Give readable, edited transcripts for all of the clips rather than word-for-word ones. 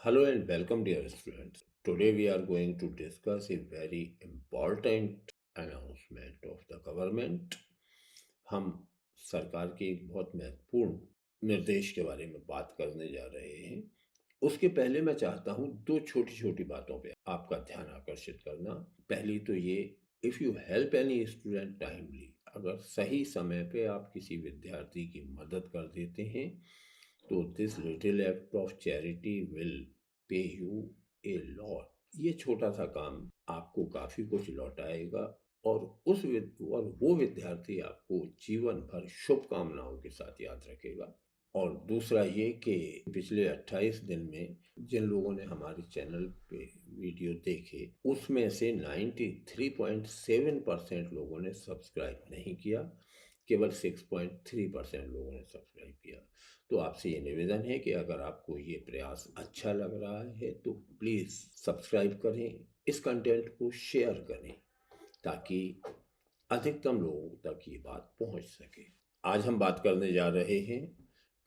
Hello and welcome, dear students. Today we are going to discuss a very important announcement of the government. हम सरकार के एक बहुत महत्वपूर्ण निर्देश के बारे में बात करने जा रहे हैं। उसके पहले मैं चाहता हूँ दो छोटी छोटी बातों पे आपका ध्यान आकर्षित करना। पहली तो ये, if you help any student timely, अगर सही समय पे आप किसी विद्यार्थी की मदद कर देते हैं तो this little act of charity will pay U a lot. ये छोटा सा काम आपको काफी कुछ लौटाएगा और वो विद्यार्थी आपको जीवन भर शुभकामनाओं के साथ याद रखेगा। और दूसरा ये कि पिछले 28 दिन में जिन लोगों ने हमारे चैनल पे वीडियो देखे उसमें से 93.7% लोगों ने सब्सक्राइब नहीं किया, केवल 6.3% लोगों ने सब्सक्राइब किया। तो आपसे ये निवेदन है कि अगर आपको ये प्रयास अच्छा लग रहा है तो प्लीज़ सब्सक्राइब करें, इस कंटेंट को शेयर करें ताकि अधिकतम लोगों तक ये बात पहुंच सके। आज हम बात करने जा रहे हैं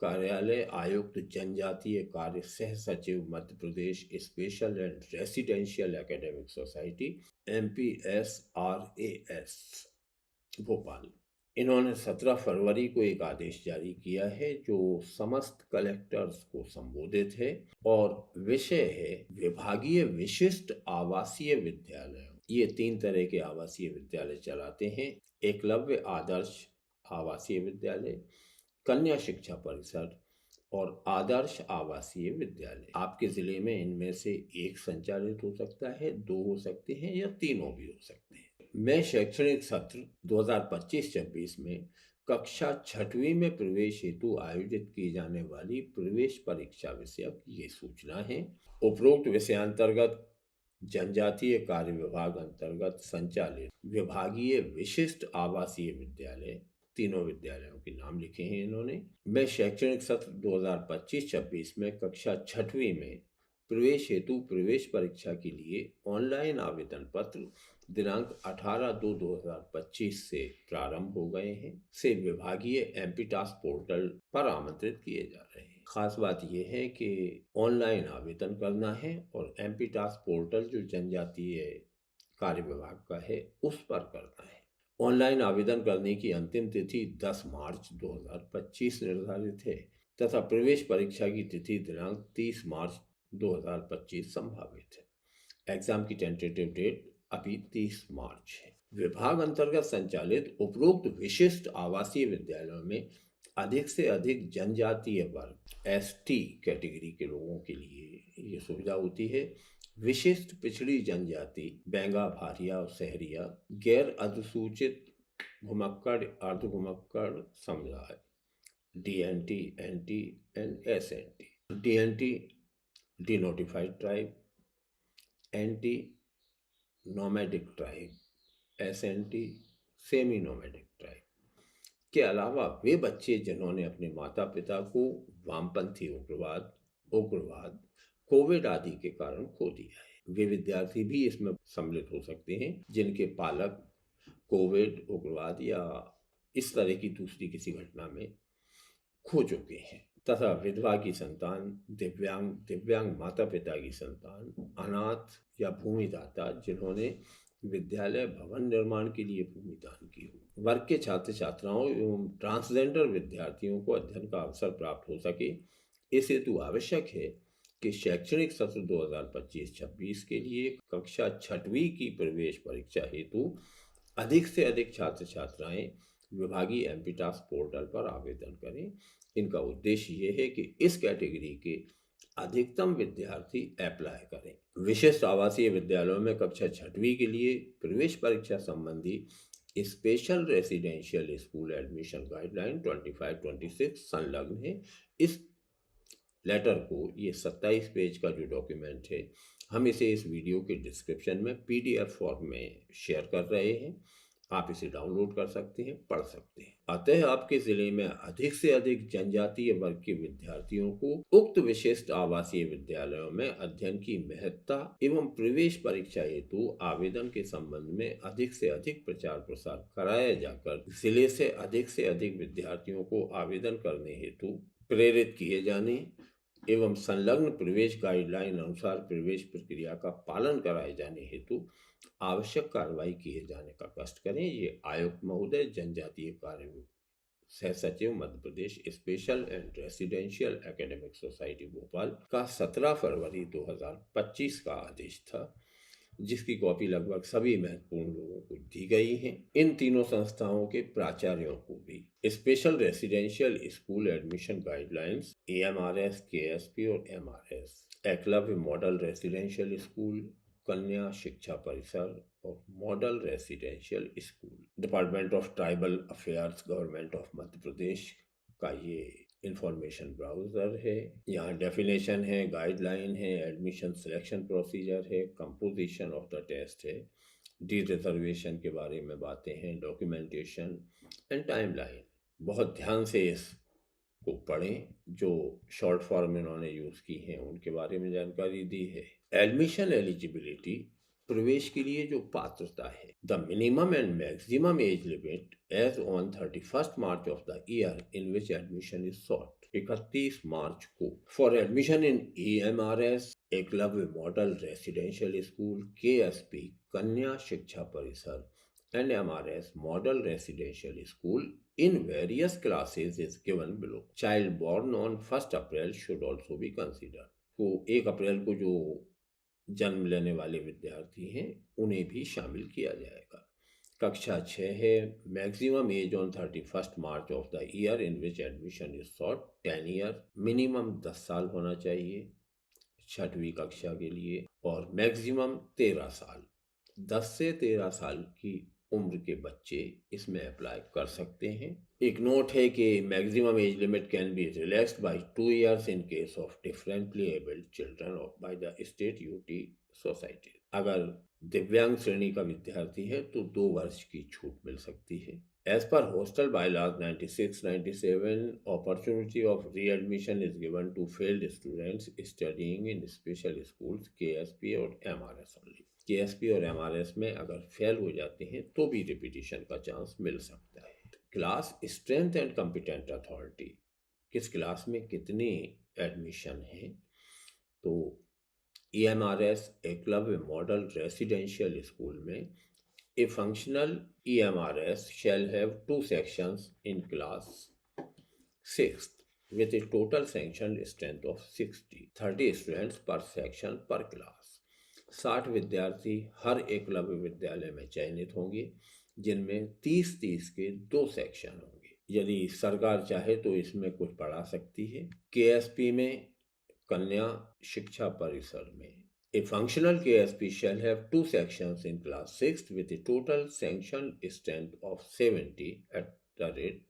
कार्यालय आयुक्त जनजातीय कार्य सह सचिव Madhya Pradesh special and residential academic society MPSRAS Bhopal. इन्होंने 17 फरवरी को एक आदेश जारी किया है जो समस्त कलेक्टर्स को संबोधित है और विषय है विभागीय विशिष्ट आवासीय विद्यालय। ये 3 तरह के आवासीय विद्यालय चलाते हैं: एकलव्य आदर्श आवासीय विद्यालय, कन्या शिक्षा परिषद और आदर्श आवासीय विद्यालय। आपके जिले में इनमें से एक संचालित हो सकता है, 2 हो सकते हैं या तीनों भी हो सकते हैं। मैं शैक्षणिक सत्र 2025-26 में कक्षा 6वीं में प्रवेश हेतु आयोजित की जाने वाली प्रवेश परीक्षा विषयक ये सूचना है। उपरोक्त विषयांतर्गत जनजातीय कार्य विभाग अंतर्गत संचालित विभागीय विशिष्ट आवासीय विद्यालय, तीनों विद्यालयों के नाम लिखे हैं इन्होंने। मैं शैक्षणिक सत्र 2025-26 में कक्षा 6वीं में प्रवेश हेतु प्रवेश परीक्षा के लिए ऑनलाइन आवेदन पत्र दिनांक 18/2/2025 से प्रारंभ हो गए हैं से विभागीय एमपीटास पोर्टल पर आमंत्रित किए जा रहे हैं। खास बात यह है कि ऑनलाइन आवेदन करना है और एमपीटास पोर्टल जो जनजातीय कार्य विभाग का है उस पर करना है। ऑनलाइन आवेदन करने की अंतिम तिथि 10 मार्च 2025 निर्धारित है तथा प्रवेश परीक्षा की तिथि दिनांक 30 मार्च 2025 संभावित है। एग्जाम की टेंटेटिव डेट अभी 30 मार्च है। विभाग अंतर्गत संचालित उपरोक्त विशिष्ट आवासीय विद्यालयों में अधिक से अधिक जनजातीय वर्ग एसटी कैटेगरी के लोगों के लिए ये सुविधा होती है। विशिष्ट पिछड़ी जनजाति बेंगा, भारिया और सहरिया, गैर अधिसूचित घुमक्कड़, अर्ध घुमक्कड़ समुदाय, DNT, NT and SNT, DNT denotified tribe, NT nomadic tribe, SNT semi nomadic tribe के अलावा वे बच्चे जिन्होंने अपने माता पिता को वामपंथी उग्रवाद, कोविड आदि के कारण खो दिया है, वे विद्यार्थी भी इसमें सम्मिलित हो सकते हैं जिनके पालक कोविड, उग्रवाद या इस तरह की दूसरी किसी घटना में खो चुके हैं, तथा विधवा की संतान, दिव्यांग माता पिता की संतान, अनाथ या भूमिदाता जिन्होंने विद्यालय भवन निर्माण के लिए भूमि दान की हो। वर्ग के छात्र छात्राओं एवं ट्रांसजेंडर विद्यार्थियों को अध्ययन का अवसर प्राप्त हो सके, इस हेतु आवश्यक है कि शैक्षणिक सत्र 2025-26 के लिए कक्षा 6वीं की प्रवेश परीक्षा हेतु अधिक से अधिक छात्र छात्राएं विभागीय एमपीटास पोर्टल पर आवेदन करें। इनका उद्देश्य ये है कि इस कैटेगरी के अधिकतम विद्यार्थी अप्लाई करें। विशिष्ट आवासीय विद्यालयों में कक्षा 6वीं के लिए प्रवेश परीक्षा संबंधी special residential school admission guideline 25-26 संलग्न है। इस लेटर को, ये 27 पेज का जो डॉक्यूमेंट है, हम इसे इस वीडियो के डिस्क्रिप्शन में PDF फॉर्म में शेयर कर रहे हैं। आप इसे डाउनलोड कर सकते हैं, पढ़ सकते हैं। अतः आपके जिले में अधिक से अधिक जनजातीय वर्ग के विद्यार्थियों को उक्त विशिष्ट आवासीय विद्यालयों में अध्ययन की महत्ता एवं प्रवेश परीक्षा हेतु आवेदन के संबंध में अधिक से अधिक प्रचार प्रसार कराया जाकर जिले से अधिक विद्यार्थियों को आवेदन करने हेतु प्रेरित किए जाने एवं संलग्न प्रवेश गाइडलाइन अनुसार प्रवेश प्रक्रिया का पालन कराए जाने हेतु आवश्यक कार्रवाई किए जाने का कष्ट करें। ये आयुक्त महोदय, जनजातीय कार्य सह सचिव, Madhya Pradesh special and residential academic society Bhopal का 17 फरवरी 2025 का आदेश था, जिसकी कॉपी लगभग सभी महत्वपूर्ण लोगों को दी गई है। इन तीनों संस्थाओं के प्राचार्यों को भी special residential school admission guidelines AMRS, KSP और MRS, Eklavya model residential school, कन्या शिक्षा परिसर और model residential school, department of tribal affairs, government of Madhya Pradesh का ये इंफॉर्मेशन ब्राउज़र है। यहाँ डेफिनेशन है, गाइडलाइन है, एडमिशन सिलेक्शन प्रोसीजर है, कंपोजिशन ऑफ द टेस्ट है, डी रिजर्वेशन के बारे में बातें हैं, डॉक्यूमेंटेशन एंड टाइमलाइन। बहुत ध्यान से इसको पढ़ें। जो शॉर्ट फॉर्म इन्होंने यूज़ की हैं उनके बारे में जानकारी दी है। एडमिशन एलिजिबिलिटी, प्रवेश के लिए जो पात्रता है, the minimum and maximum age limit as on 31 March of the year in which admission is sought, 31 मार्च को for admission in AMRS, Eklavya model residential school, KSP Kanya शिक्षा Parisar and MRS model residential school in various classes is given below. Child born on 1st April should also be considered. तो 1 अप्रैल को जो जन्म लेने वाले विद्यार्थी हैं उन्हें भी शामिल किया जाएगा। कक्षा 6 है। Maximum age on 31 March of the year in which admission is short 10 year, minimum 10 साल होना चाहिए 6वीं कक्षा के लिए, और मैक्सिमम 13 साल। 10 से 13 साल की उम्र के बच्चे इसमें अप्लाई कर सकते हैं। एक नोट है कि maximum age limit can be relaxed by 2 years in case of differently abled children by the state UT society. अगर दिव्यांग श्रेणी का विद्यार्थी है तो 2 वर्ष की छूट मिल सकती है। As per hostel bylaws 96-97, opportunity of re-admission is given to failed students studying in special schools, KSP और MRS only. KSP और MRS में अगर फेल हो जाते हैं तो भी रिपीटिशन का चांस मिल सकता है। Class strength and competent authority, किस क्लास में कितने एडमिशन हैं, तो EMRS Eklavya model residential school में A functional EMRS shall have 2 sections in class 6th with a total sanctioned strength of 30 students per section per class. 60 विद्यार्थी हर एकलव्य विद्यालय में चयनित होंगे, जिनमें 30-30 के 2 सेक्शन होंगे। यदि सरकार चाहे तो इसमें कुछ बढ़ा सकती है। KSP में कन्या शिक्षा परिसर में A functional KSP shall have 2 sections in class 6th with a total sanctioned strength of 70 at the rate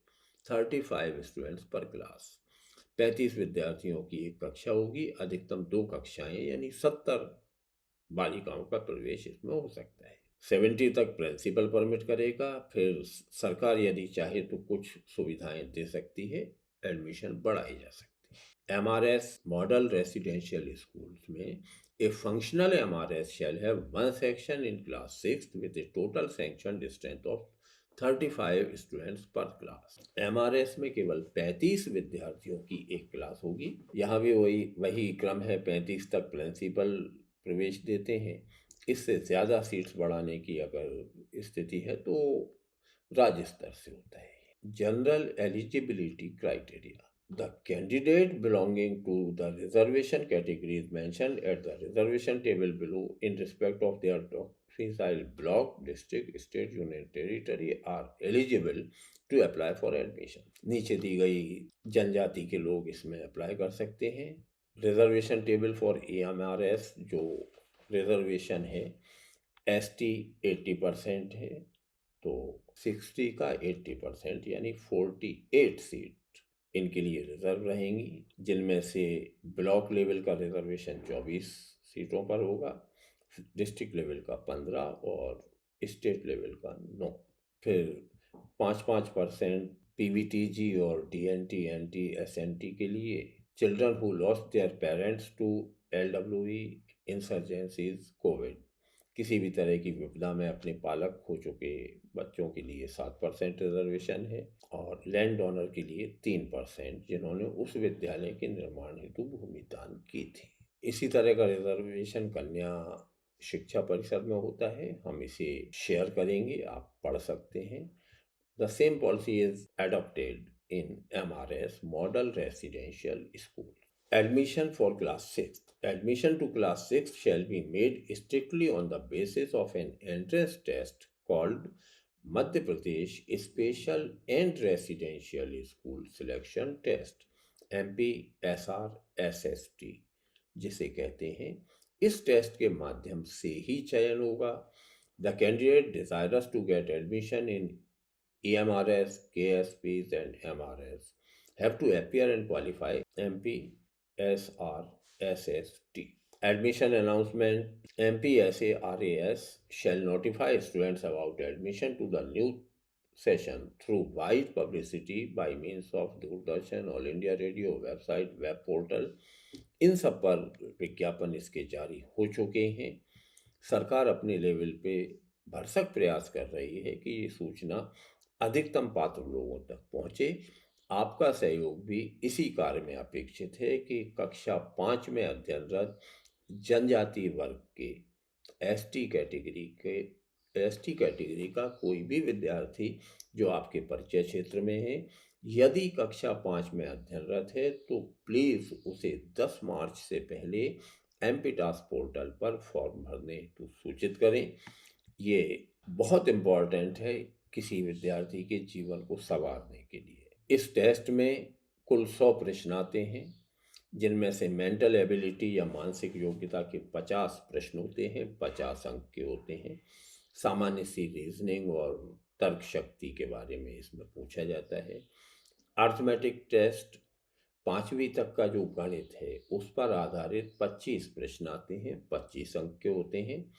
35 students per class. 35 विद्यार्थियों की एक कक्षा होगी, अधिकतम 2 कक्षाएं यानी 70 बालिकाओं का प्रवेश इसमें हो सकता है। 70 तक प्रिंसिपल परमिट करेगा, फिर सरकार यदि चाहे तो कुछ सुविधाएं दे सकती है, एडमिशन बढ़ाई जा सकती है। MRS मॉडल रेसिडेंशियल स्कूल्स में A functional MRS shall have 1 section in class 6th with a total sanctioned strength of 35 students per class. MRS में केवल 35 विद्यार्थियों की एक क्लास होगी। यहाँ भी वही क्रम है, 35 तक प्रिंसिपल प्रवेश देते हैं। इससे ज़्यादा सीट्स बढ़ाने की अगर स्थिति है तो राज्य स्तर से होता है। General eligibility criteria, the candidate belonging to the reservation category is mentioned at the reservation table below in respect of their domicile block, district, state, union territory are eligible to apply for admission. नीचे दी गई जनजाति के लोग इसमें apply कर सकते हैं। Reservation table for AMRS जो रिजर्वेशन है, ST 80% है, तो 60 का 80% यानी 48 सीट इनके लिए रिजर्व रहेंगी, जिनमें से ब्लॉक लेवल का रिजर्वेशन 24 सीटों पर होगा, डिस्ट्रिक्ट लेवल का 15 और स्टेट लेवल का 9। फिर 5% PVTG और DNT, NT, SNT के लिए, children who lost their parents to LWE insurgencies covid किसी भी तरह की विपदा में अपने पालक खो चुके बच्चों के लिए 7% रिजर्वेशन है और लैंड ओनर के लिए 3% जिन्होंने उस विद्यालय के निर्माण हेतु भूमि दान की थी। इसी तरह का रिजर्वेशन कन्या शिक्षा परिषद में होता है, हम इसे शेयर करेंगे, आप पढ़ सकते हैं। The same policy is adopted in MRS Model Residential School. Admission for Class 6. Admission to Class 6 shall be made strictly on the basis of an entrance test called Madhya Pradesh Special and Residential School Selection Test MPSR-SST जिसे कहते हैं। इस test के माध्यम से ही चयन होगा। The candidate desirous to get admission in EMRS, KSPs and MRS have to appear and qualify MPSR-SST. Admission announcement. MPSARAS shall notify students about admission to the new session through wide publicity by means of Doordarshan, All India Radio, website, web portal. इन सब पर विज्ञापन इसके जारी हो चुके हैं। सरकार अपने लेवल पे भरसक प्रयास कर रही है कि ये सूचना अधिकतम पात्र लोगों तक पहुंचे। आपका सहयोग भी इसी कार्य में अपेक्षित है कि कक्षा 5 में अध्ययनरत जनजाति वर्ग के एसटी कैटेगरी का कोई भी विद्यार्थी जो आपके परिचय क्षेत्र में है, यदि कक्षा 5 में अध्ययनरत है तो प्लीज उसे 10 मार्च से पहले एमपीटास पोर्टल पर फॉर्म भरने हेतु सूचित करें। ये बहुत इम्पॉर्टेंट है किसी विद्यार्थी के जीवन को संवारने के लिए। इस टेस्ट में कुल 100 प्रश्न आते हैं, जिनमें से मेंटल एबिलिटी या मानसिक योग्यता के 50 प्रश्न होते हैं, 50 अंक के होते हैं। सामान्य सी रीजनिंग और तर्क शक्ति के बारे में इसमें पूछा जाता है। अर्थमेटिक टेस्ट 5वीं तक का जो गणित है उस पर आधारित 25 प्रश्न आते हैं, 25 अंक के होते हैं।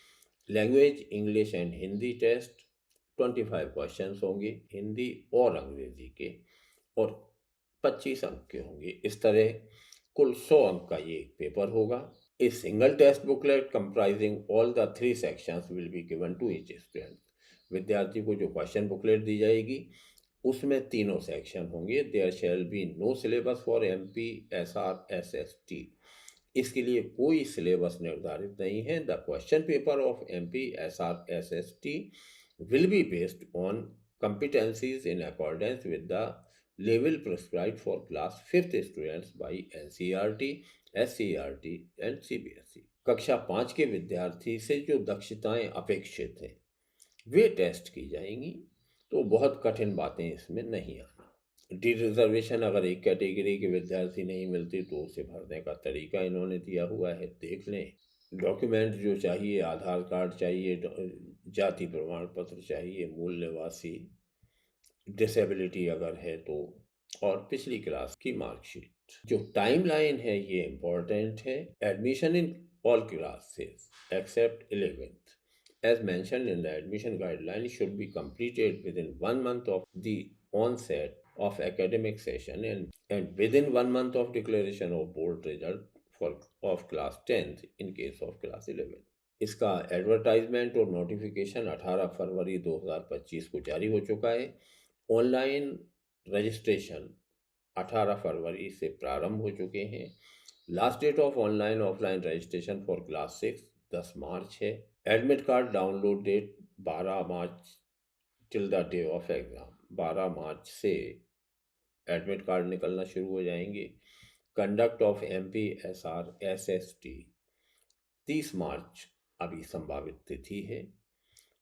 Language English and Hindi test 25 questions होंगे हिंदी और अंग्रेजी के और 25 अंक के होंगे। इस तरह कुल 100 अंक का ये पेपर होगा। A single test booklet comprising all the 3 sections will be given to each student. विद्यार्थी को जो क्वेश्चन बुकलेट दी जाएगी उसमें तीनों सेक्शन होंगे। There shall be no syllabus for MPSR-SST। इसके लिए कोई सिलेबस निर्धारित नहीं है। The question paper of MPSR-SST will be based on competencies in accordance with the level prescribed for class 5th students by NCERT, SCERT and CBSE। कक्षा 5 के विद्यार्थी से जो दक्षताएं अपेक्षित हैं वे टेस्ट की जाएंगी, तो बहुत कठिन बातें इसमें नहीं आना। डी रिजर्वेशन अगर एक कैटेगरी के विद्यार्थी नहीं मिलती तो उसे भरने का तरीका इन्होंने दिया हुआ है, देख लें। डॉक्यूमेंट जो चाहिए, आधार कार्ड चाहिए, जाति प्रमाण पत्र चाहिए, मूल निवासी, डिसेबिलिटी अगर है तो, और पिछली क्लास की मार्कशीट। जो टाइमलाइन है ये इम्पोर्टेंट है। Admission in all classes except 11th as mentioned in the admission guidelines should be completed within 1 month of the onset of academic session and within 1 month of declaration of board result of class 10th in case of class 11। इसका advertisement और notification 18 फरवरी 2025 को जारी हो चुका है। Online registration 18 फरवरी से प्रारंभ हो चुके हैं। Last date of online offline registration for class 6 10 March है। Admit card download date 12 March till the day of exam. 12 मार्च से एडमिट कार्ड निकलना शुरू हो जाएंगे। कंडक्ट ऑफ MPSR-SST 30 मार्च अभी संभावित तिथि है।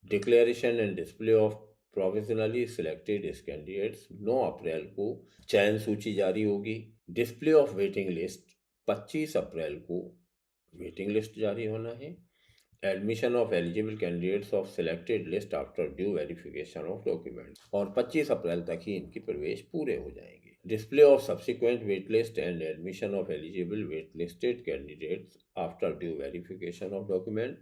Declaration and display of provisionally selected candidates 9 अप्रैल को चयन सूची जारी होगी। डिस्प्ले ऑफ वेटिंग लिस्ट 25 अप्रैल को वेटिंग लिस्ट जारी होना है। Admission of eligible candidates of selected list after due verification of documents, और 25 अप्रैल तक ही इनकी प्रवेश पूरे हो जाएंगे। Display of subsequent wait list and admission of eligible wait listed candidates after due verification of document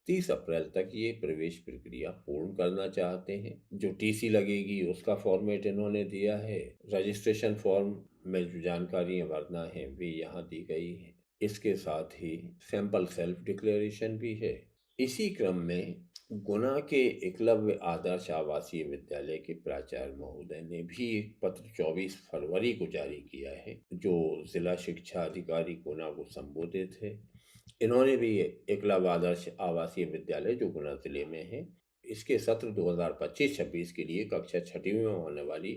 30 अप्रैल तक ये प्रवेश प्रक्रिया पूर्ण करना चाहते हैं। जो टीसी लगेगी उसका फॉर्मेट इन्होंने दिया है। रजिस्ट्रेशन फॉर्म में जो जानकारियाँ भरना है वे यहाँ दी गई हैं। इसके साथ ही सैंपल सेल्फ डिक्लेरेशन भी है। इसी क्रम में गुना के एकलव्य आदर्श आवासीय विद्यालय के प्राचार्य महोदय ने भी एक पत्र 24 फरवरी को जारी किया है, जो जिला शिक्षा अधिकारी गुना को संबोधित है। इन्होंने भी एकलव्य आदर्श आवासीय विद्यालय जो गुना जिले में है, इसके सत्र 2025-26 के लिए कक्षा छठी में होने वाली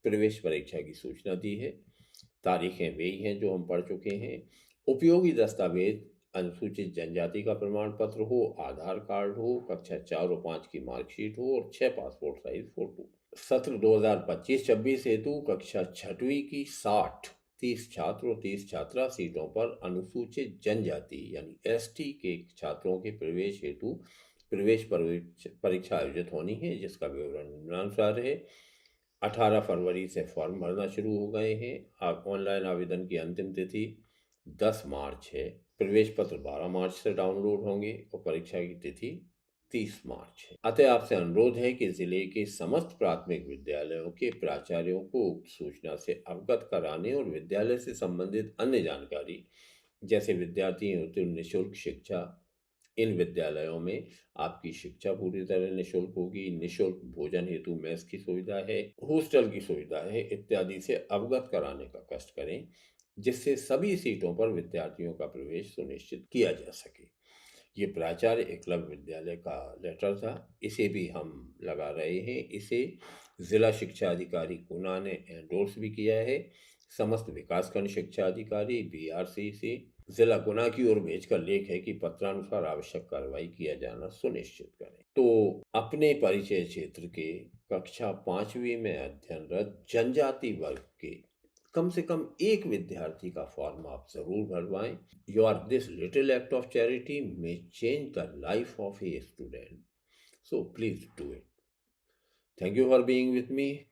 प्रवेश परीक्षा की सूचना दी है। तारीखें वही हैं जो हम पढ़ चुके हैं। उपयोगी दस्तावेज अनुसूचित जनजाति का प्रमाण पत्र हो, आधार कार्ड हो, कक्षा 4 और 5 की मार्कशीट हो और 6 पासपोर्ट साइज फोटो। सत्र 2025-26 हेतु कक्षा छठवीं की 30 छात्र और 30 छात्रा सीटों पर अनुसूचित जनजाति यानी एसटी के छात्रों के प्रवेश हेतु प्रवेश परीक्षा आयोजित होनी है, जिसका विवरण निम्नानुसार है। 18 फरवरी से फॉर्म भरना शुरू हो गए हैं। ऑनलाइन आवेदन की अंतिम तिथि 10 मार्च है। प्रवेश पत्र 12 मार्च से डाउनलोड होंगे और परीक्षा की तिथि 30 मार्च है। अतः आपसे अनुरोध है कि जिले के समस्त प्राथमिक विद्यालयों के प्राचार्यों को उक्त सूचना से अवगत कराने और विद्यालय से संबंधित अन्य जानकारी, जैसे विद्यार्थी हेतु निःशुल्क शिक्षा, इन विद्यालयों में आपकी शिक्षा पूरी तरह निःशुल्क होगी, निःशुल्क भोजन हेतु मेस की सुविधा है, हॉस्टल की सुविधा है इत्यादि से अवगत कराने का कष्ट करें, जिससे सभी सीटों पर विद्यार्थियों का प्रवेश सुनिश्चित किया जा सके। ये प्राचार्य एकलव्य विद्यालय का लेटर था, इसे भी हम लगा रहे हैं। इसे जिला शिक्षा अधिकारी गुना ने एंडोर्स भी किया है। समस्त विकासखंड शिक्षा अधिकारी बीआरसी से जिला गुना की ओर भेजकर लेख है कि पत्रानुसार आवश्यक कार्रवाई किया जाना सुनिश्चित करें। तो अपने परिचय क्षेत्र के कक्षा 5वीं में अध्ययनरत जनजाति वर्ग के कम से कम एक विद्यार्थी का फॉर्म आप जरूर भरवाएं। Your this little act of charity may change the life of a student, so please do it. Thank you for being with me.